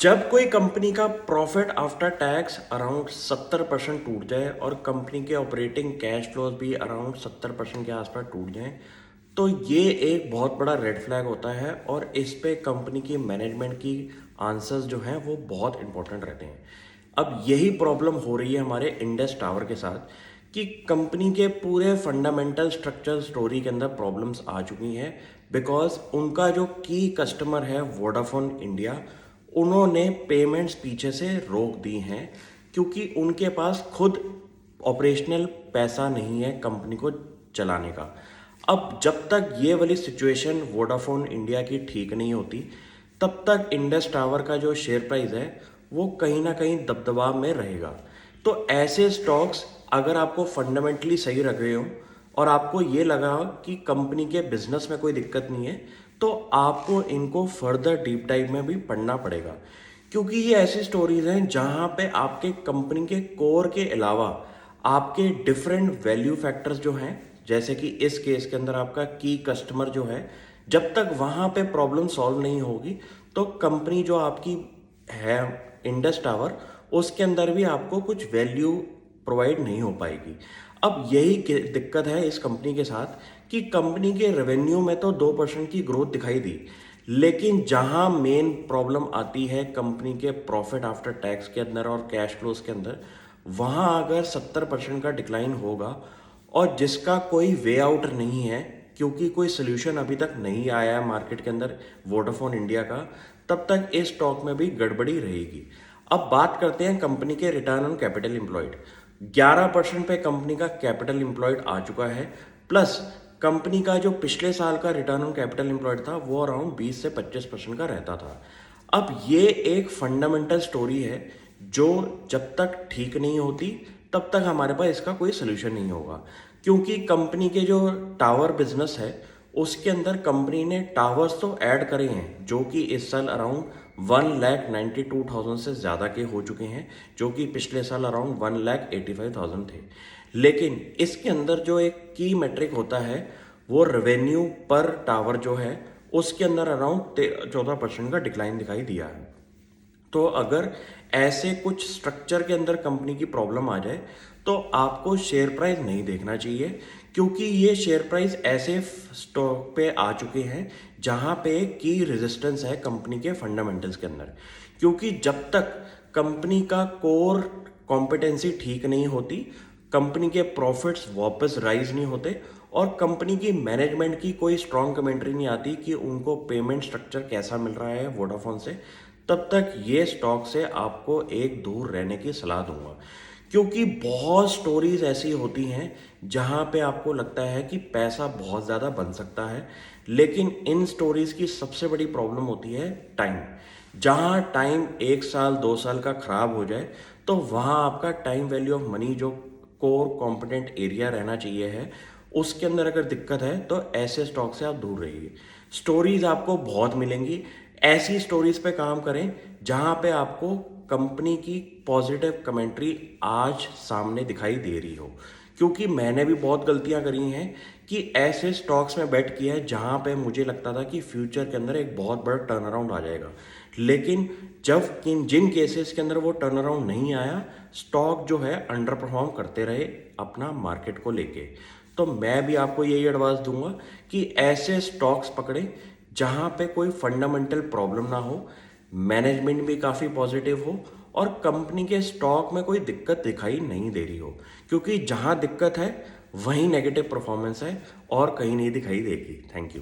जब कोई कंपनी का प्रॉफिट आफ्टर टैक्स अराउंड 70% टूट जाए और कंपनी के ऑपरेटिंग कैश फ्लोज भी अराउंड 70% के आसपास टूट जाएं, तो ये एक बहुत बड़ा रेड फ्लैग होता है और इस पे कंपनी की मैनेजमेंट की आंसर्स जो हैं वो बहुत इंपॉर्टेंट रहते हैं। अब यही प्रॉब्लम हो रही है हमारे इंडस टावर के साथ कि कंपनी के पूरे फंडामेंटल स्ट्रक्चर स्टोरी के अंदर प्रॉब्लम्स आ चुकी हैं बिकॉज उनका जो की कस्टमर है वोडाफोन इंडिया, उन्होंने पेमेंट्स पीछे से रोक दी हैं क्योंकि उनके पास खुद ऑपरेशनल पैसा नहीं है कंपनी को चलाने का। अब जब तक ये वाली सिचुएशन वोडाफोन इंडिया की ठीक नहीं होती तब तक इंडस टावर का जो शेयर प्राइस है वो कहीं ना कहीं दबदबा में रहेगा। तो ऐसे स्टॉक्स अगर आपको फंडामेंटली सही लग रहे हो और आपको ये लगा कि कंपनी के बिजनेस में कोई दिक्कत नहीं है तो आपको इनको फर्दर डीप डाइव में भी पढ़ना पड़ेगा क्योंकि ये ऐसी स्टोरीज हैं जहां पे आपके कंपनी के कोर के अलावा आपके डिफरेंट वैल्यू फैक्टर्स जो हैं, जैसे कि इस केस के अंदर आपका की कस्टमर जो है, जब तक वहां पे प्रॉब्लम सॉल्व नहीं होगी तो कंपनी जो आपकी है इंडस टावर, उसके अंदर भी आपको कुछ वैल्यू प्रोवाइड नहीं हो पाएगी। अब यही दिक्कत है इस कंपनी के साथ कि कंपनी के रेवेन्यू में तो 2% की ग्रोथ दिखाई दी, लेकिन जहां मेन प्रॉब्लम आती है कंपनी के प्रॉफिट आफ्टर टैक्स के अंदर और कैश फ्लोज के अंदर, वहां अगर 70% का डिक्लाइन होगा और जिसका कोई वे आउट नहीं है क्योंकि कोई सोल्यूशन अभी तक नहीं आया है मार्केट के अंदर वोडाफोन इंडिया का, तब तक इस स्टॉक में भी गड़बड़ी रहेगी। अब बात करते हैं कंपनी के रिटर्न ऑन कैपिटल एम्प्लॉयड। 11% पे कंपनी का कैपिटल एम्प्लॉयड आ चुका है, प्लस कंपनी का जो पिछले साल का रिटर्न ऑन कैपिटल एम्प्लॉयड था वो अराउंड 20 से 25% का रहता था। अब ये एक फंडामेंटल स्टोरी है जो जब तक ठीक नहीं होती तब तक हमारे पास इसका कोई सोल्यूशन नहीं होगा क्योंकि कंपनी के जो टावर बिजनेस है उसके अंदर कंपनी ने टावर्स तो ऐड करे हैं जो कि इस साल अराउंड 1,92,000 से ज़्यादा के हो चुके हैं, जो कि पिछले साल अराउंड 1,85,000 थे। लेकिन इसके अंदर जो एक की मेट्रिक होता है वो रेवेन्यू पर टावर जो है उसके अंदर अराउंड 14% का डिक्लाइन दिखाई दिया है। तो अगर ऐसे कुछ स्ट्रक्चर के अंदर कंपनी की प्रॉब्लम आ जाए तो आपको शेयर प्राइस नहीं देखना चाहिए क्योंकि ये शेयर प्राइस ऐसे स्टॉक पे आ चुके हैं जहां पे की रेजिस्टेंस है कंपनी के फंडामेंटल्स के अंदर। क्योंकि जब तक कंपनी का कोर कॉम्पिटेंसी ठीक नहीं होती, कंपनी के प्रॉफिट्स वापस राइज नहीं होते और कंपनी की मैनेजमेंट की कोई स्ट्रॉन्ग कमेंट्री नहीं आती कि उनको पेमेंट स्ट्रक्चर कैसा मिल रहा है वोडाफोन से, तब तक ये स्टॉक से आपको एक दूर रहने की सलाह दूंगा। क्योंकि बहुत स्टोरीज ऐसी होती हैं जहां पे आपको लगता है कि पैसा बहुत ज़्यादा बन सकता है, लेकिन इन स्टोरीज की सबसे बड़ी प्रॉब्लम होती है टाइम। जहां टाइम 1 साल 2 साल का खराब हो जाए तो वहां आपका टाइम वैल्यू ऑफ मनी जो कोर कॉम्पिटेंट एरिया रहना चाहिए है उसके अंदर अगर दिक्कत है तो ऐसे स्टॉक से आप दूर रहिए। स्टोरीज आपको बहुत मिलेंगी, ऐसी स्टोरीज पे काम करें जहां पे आपको कंपनी की पॉजिटिव कमेंट्री आज सामने दिखाई दे रही हो। क्योंकि मैंने भी बहुत गलतियां करी हैं कि ऐसे स्टॉक्स में बेट किया है जहां पे मुझे लगता था कि फ्यूचर के अंदर एक बहुत बड़ा टर्न अराउंड आ जाएगा, लेकिन जब जिन केसेस के अंदर वो टर्न अराउंड नहीं आया, स्टॉक जो है अंडर परफॉर्म करते रहे अपना मार्केट को लेके। तो मैं भी आपको यही एडवाइस दूंगा कि ऐसे स्टॉक्स पकड़ें जहां पे कोई फंडामेंटल प्रॉब्लम ना हो, मैनेजमेंट भी काफ़ी पॉजिटिव हो और कंपनी के स्टॉक में कोई दिक्कत दिखाई नहीं दे रही हो। क्योंकि जहां दिक्कत है वहीं नेगेटिव परफॉर्मेंस है और कहीं नहीं दिखाई देगी। Thank you.